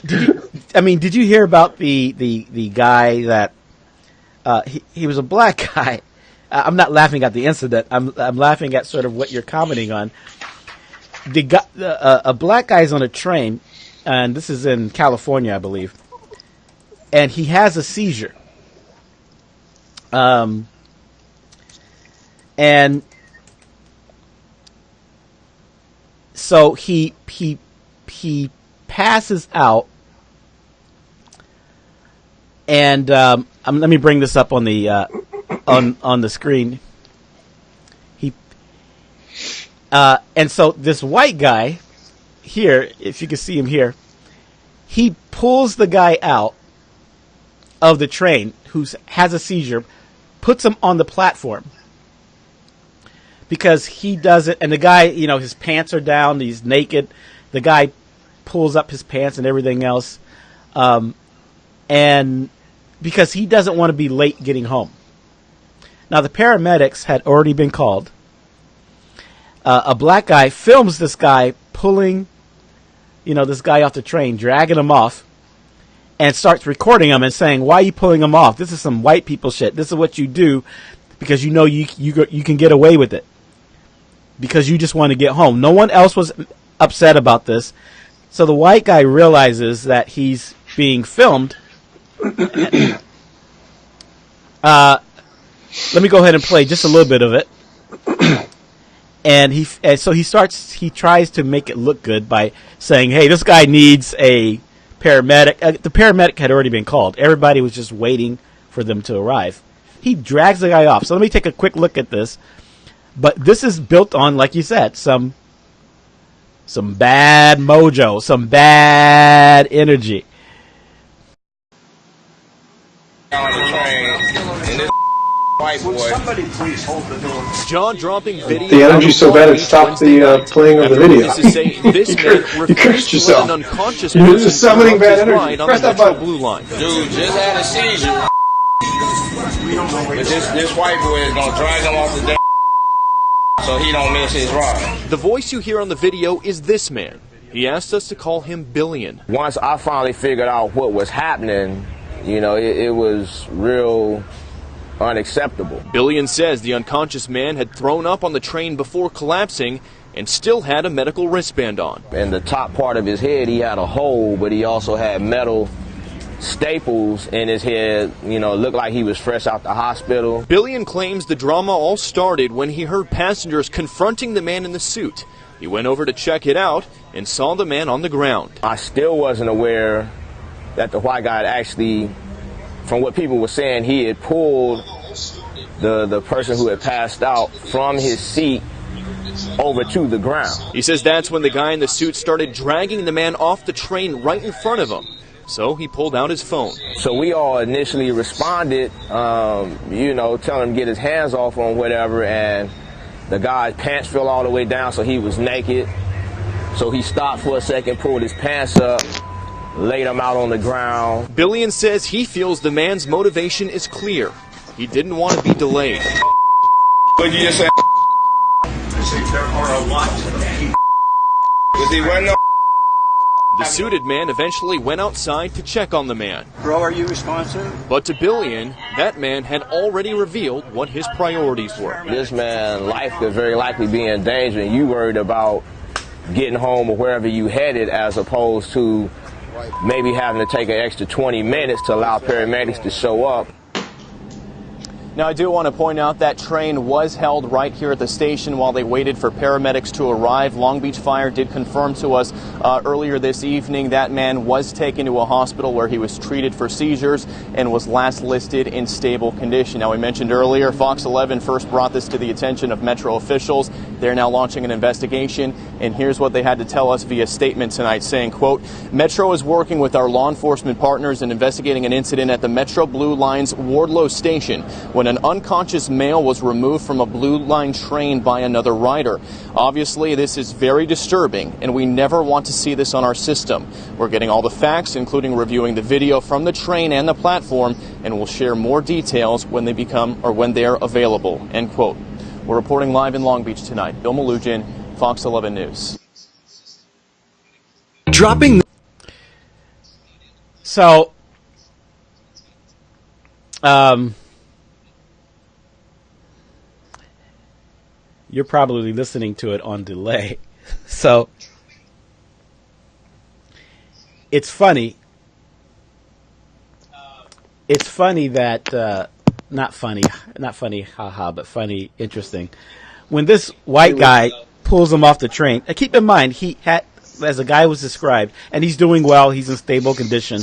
did you hear about the guy that he was a black guy? I'm not laughing at the incident. I'm laughing at sort of what you're commenting on. The guy, a black guy's on a train, and this is in California, I believe, and he has a seizure. And so he passes out, and let me bring this up on the on the screen. And so this white guy here, if you can see him here, he pulls the guy out of the train who has a seizure, puts him on the platform because he doesn't. And the guy, his pants are down, he's naked. The guy pulls up his pants and everything else, and because he doesn't want to be late getting home. Now the paramedics had already been called. A black guy films this guy pulling, this guy off the train, dragging him off, and starts recording him and saying, "Why are you pulling him off? This is some white people shit. This is what you do because you can get away with it because you just want to get home." No one else was upset about this. So the white guy realizes that he's being filmed. Let me go ahead and play just a little bit of it. And so he tries to make it look good by saying, "Hey, this guy needs a paramedic." The paramedic had already been called. Everybody was just waiting for them to arrive. He drags the guy off. So let me take a quick look at this. But this is built on, like you said, some bad mojo, some bad energy. On the train, and this white boy. Somebody please hold the door. Jaw-dropping video. The energy's so bad it stopped the playing of the video. You cursed yourself. An unconscious You're just summoning bad energy. Press that button. Blue line. Dude just had a seizure. But this white boy is gonna drag him off the damn so he don't miss his ride. The voice you hear on the video is this man. He asked us to call him Billion. Once I finally figured out what was happening, it was real unacceptable. Billion says the unconscious man had thrown up on the train before collapsing and still had a medical wristband on. In the top part of his head, he had a hole, but he also had metal staples in his head. Looked like he was fresh out the hospital. Billion claims the drama all started when he heard passengers confronting the man in the suit. He went over to check it out and saw the man on the ground. I still wasn't aware that the white guy had actually, from what people were saying, he had pulled the person who had passed out from his seat over to the ground. He says that's when the guy in the suit started dragging the man off the train right in front of him. So he pulled out his phone. So we all initially responded, telling him to get his hands off on whatever, and the guy's pants fell all the way down, so he was naked. So he stopped for a second, pulled his pants up, laid him out on the ground. Billion says he feels the man's motivation is clear. He didn't want to be delayed. What did you just say? I say there are a lot of people. Was he wearing no? The suited man eventually went outside to check on the man. Bro, are you responsive? But to Billion, that man had already revealed what his priorities were. This man's life could very likely be in danger, and you worried about getting home or wherever you headed, as opposed to maybe having to take an extra 20 minutes to allow paramedics to show up. Now, I do want to point out that train was held right here at the station while they waited for paramedics to arrive. Long Beach Fire did confirm to us earlier this evening that man was taken to a hospital where he was treated for seizures and was last listed in stable condition. Now, we mentioned earlier, Fox 11 first brought this to the attention of Metro officials. They're now launching an investigation, and here's what they had to tell us via statement tonight, saying, quote, Metro is working with our law enforcement partners and investigating an incident at the Metro Blue Line's Wardlow station when an unconscious male was removed from a Blue Line train by another rider. Obviously, this is very disturbing, and we never want to see this on our system. We're getting all the facts, including reviewing the video from the train and the platform, and we'll share more details when they're available, end quote. We're reporting live in Long Beach tonight. Bill Malugin, Fox 11 News. Dropping. So, you're probably listening to it on delay. So, it's funny. It's funny that, not funny, haha, but funny, interesting. When this white guy pulls him off the train, and keep in mind, he had, as the guy was described, and he's doing well, he's in stable condition,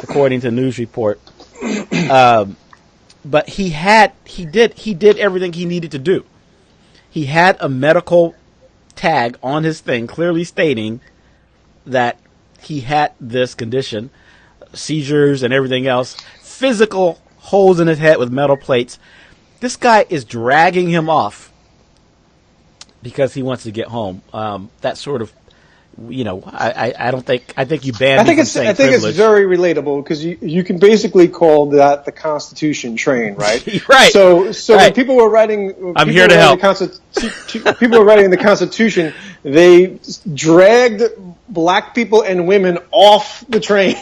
according to the news report. But he did everything he needed to do. He had a medical tag on his thing, clearly stating that he had this condition, seizures and everything else, physical holes in his head with metal plates. This guy is dragging him off because he wants to get home. That sort of, I don't think, I think you banned. I think it's very relatable because you can basically call that the Constitution train, right? Right. So right. When people were writing, I'm here to help. People were writing the Constitution. They dragged black people and women off the train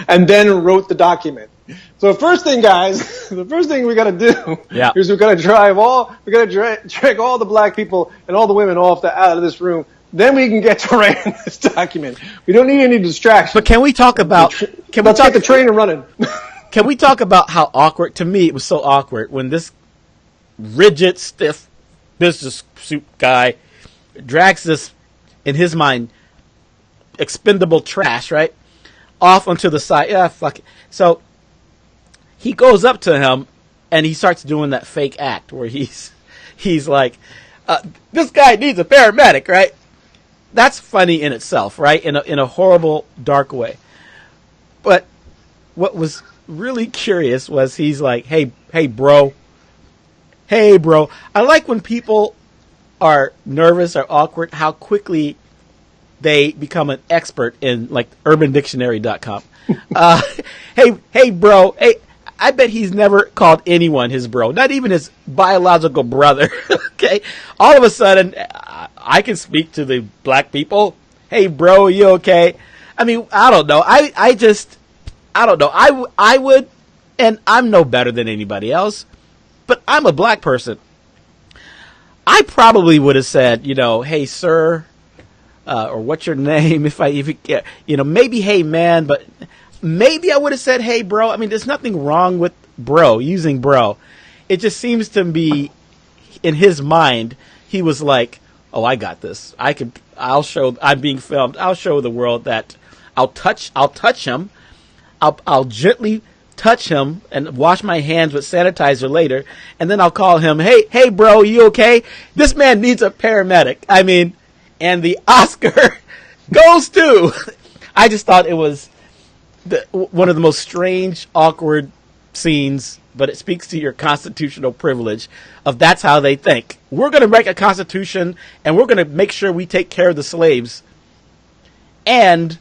and then wrote the document. So first thing, guys, the first thing we got to do is we got to drag all the black people and all the women out of this room. Then we can get to writing this document. We don't need any distractions. But can we talk about? Let's get the train running. Can we talk about how awkward? To me, it was so awkward when this rigid, stiff business suit guy drags this, in his mind, expendable trash, right, off onto the side. Yeah, fuck it. So he goes up to him and he starts doing that fake act where he's like, "This guy needs a paramedic," right? That's funny in itself, right? In a horrible, dark way. But what was really curious was he's like, hey, bro. Hey, bro. I like when people are nervous or awkward, how quickly they become an expert in, like, UrbanDictionary.com. Hey, bro. Hey, I bet he's never called anyone his bro, not even his biological brother. Okay? All of a sudden, I can speak to the black people. Hey, bro, you okay? I mean, I don't know. I don't know. I would, and I'm no better than anybody else, but I'm a black person. I probably would have said, hey, sir, or what's your name? If maybe, hey, man, but maybe I would have said, hey, bro. I mean, there's nothing wrong with using bro. It just seems to be, in his mind, he was like, oh, I got this. I'll show, I'm being filmed. I'll show the world that I'll touch him. I'll gently touch him and wash my hands with sanitizer later. And then I'll call him, hey, bro, you okay? This man needs a paramedic. I mean, and the Oscar goes to, I just thought it was one of the most strange, awkward scenes, but it speaks to your constitutional privilege of that's how they think. We're going to make a constitution and we're going to make sure we take care of the slaves and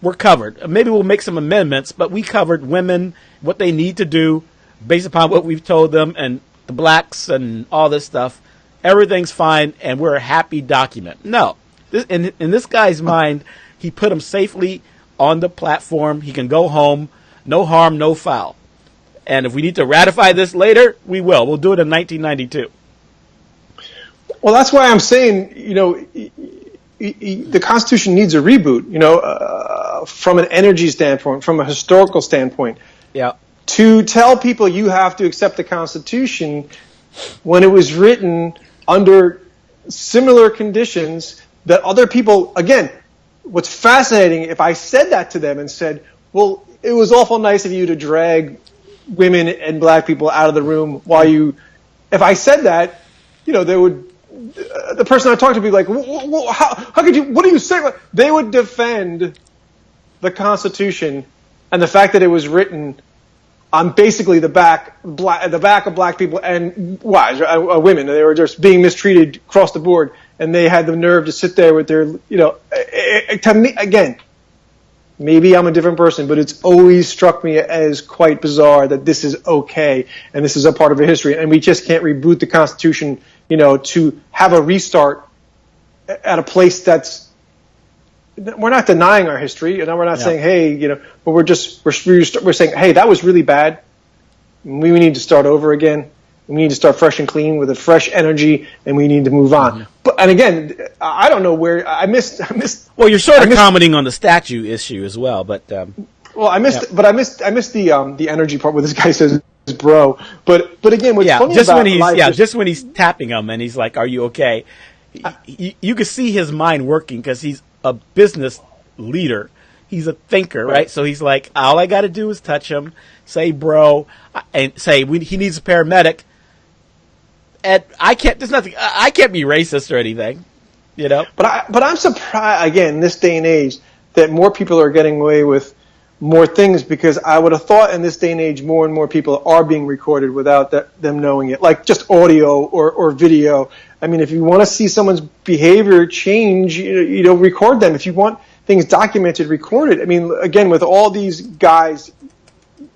we're covered. Maybe we'll make some amendments, but we covered women, what they need to do based upon what we've told them, and the blacks and all this stuff. Everything's fine and we're a happy document. No. In this guy's mind, he put him safely on the platform. He can go home. No harm, no foul. And if we need to ratify this later, we will. We'll do it in 1992. Well, that's why I'm saying, the Constitution needs a reboot, from an energy standpoint, from a historical standpoint. Yeah. To tell people you have to accept the Constitution when it was written under similar conditions that other people, again, what's fascinating, if I said that to them and said, well, it was awful nice of you to drag women and black people out of the room if I said that, they would, the person I talked to would be like, how could you, what do you say? They would defend the Constitution and the fact that it was written on basically the back of black people and women. They were just being mistreated across the board, and they had the nerve to sit there with their, to me, again, maybe I'm a different person, but it's always struck me as quite bizarre that this is okay and this is a part of a history, and we just can't reboot the Constitution, to have a restart at a place that's we're not denying our history, and we're not Yeah. saying, hey, but we're saying, hey, that was really bad. We need to start over again. We need to start fresh and clean with a fresh energy, and we need to move on. Mm-hmm. And again, I don't know where I missed. Well, you're sort of commenting on the statue issue as well, but well, I missed the energy part where this guy says bro. But again, what's funny just about when he's life just when he's tapping him and he's like, "Are you okay?" You can see his mind working because he's a business leader. He's a thinker, right? So he's like, all I got to do is touch him, say bro, and say he needs a paramedic. And I can't. There's nothing. I can't be racist or anything, But I'm surprised again in this day and age that more people are getting away with more things, because I would have thought in this day and age more and more people are being recorded without them knowing it, like just audio or video. I mean, if you want to see someone's behavior change, record them. If you want things documented, record it. I mean, again, with all these guys,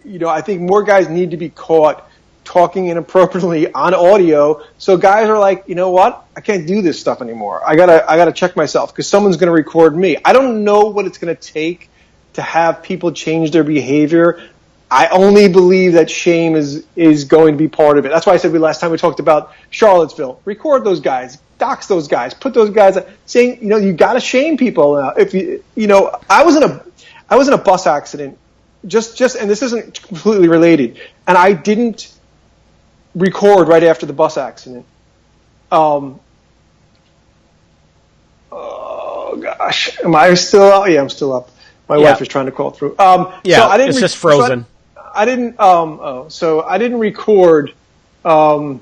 I think more guys need to be caught talking inappropriately on audio, so guys are like, you know what, I can't do this stuff anymore. I gotta check myself because someone's going to record me. I don't know what it's going to take to have people change their behavior. I only believe that shame is going to be part of it. That's why I said last time we talked about Charlottesville. Record those guys, dox those guys, put those guys saying, you got to shame people now. If I was in a bus accident, just and this isn't completely related, and I didn't record right after the bus accident. Oh gosh, am I still up? Yeah, I'm still up. My wife is trying to call through. So I didn't it's just frozen. I didn't. So I didn't record. I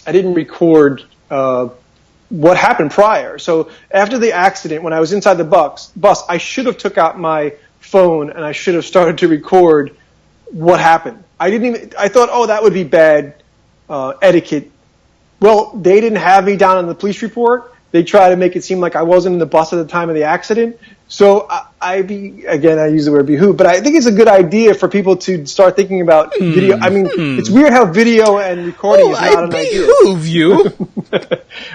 didn't record what happened prior. So after the accident, when I was inside the bus, I should have took out my phone and I should have started to record what happened. I thought, that would be bad etiquette. Well, they didn't have me down on the police report. They tried to make it seem like I wasn't in the bus at the time of the accident. So I use the word behoove, but I think it's a good idea for people to start thinking about video. I mean, it's weird how video and recording is not an idea. I behoove you.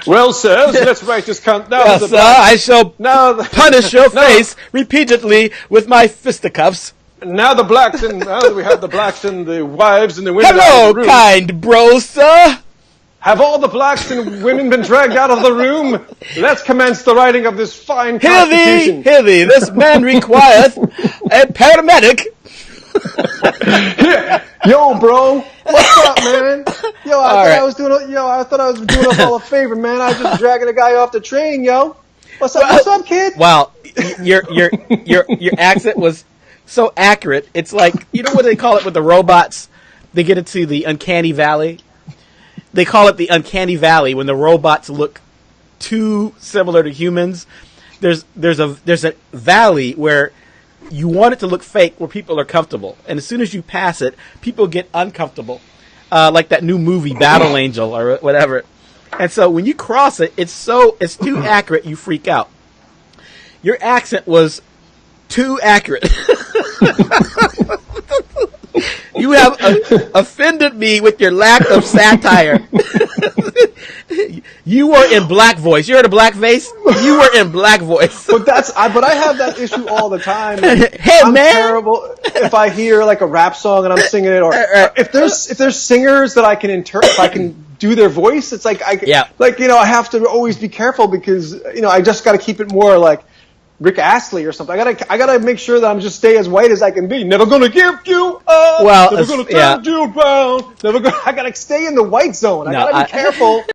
Well, sir, let's write this count down. Yes, sir, I shall punish your face repeatedly with my fisticuffs. Now we have the blacks and the wives and the women. Hello, kind bro, sir. Have all the blacks and women been dragged out of the room? Let's commence the writing of this fine Constitution. Hear thee, this man requireth a paramedic. Yo, bro, what's up, man? I thought I was doing us all a favor, man. I was just dragging a guy off the train, yo. What's up, kid? Wow, your accent was so accurate. It's like, what they call it with the robots? They get into the uncanny valley. They call it the uncanny valley when the robots look too similar to humans. There's a valley where you want it to look fake, where people are comfortable, and as soon as you pass it, people get uncomfortable. Like that new movie Battle Angel or whatever. And so when you cross it, it's too accurate, you freak out. Your accent was too accurate. You have offended me with your lack of satire. You were in black voice. You heard a black face? You were in black voice. But I have that issue all the time. Hey, I'm man. terrible if I hear like a rap song and I'm singing it, or if there's singers that I can if I can do their voice. It's like I have to always be careful because I just got to keep it more like Rick Astley or something. I gotta make sure that I'm just stay as white as I can be. Never gonna give you up. Never gonna turn you down. I gotta stay in the white zone. I gotta be careful.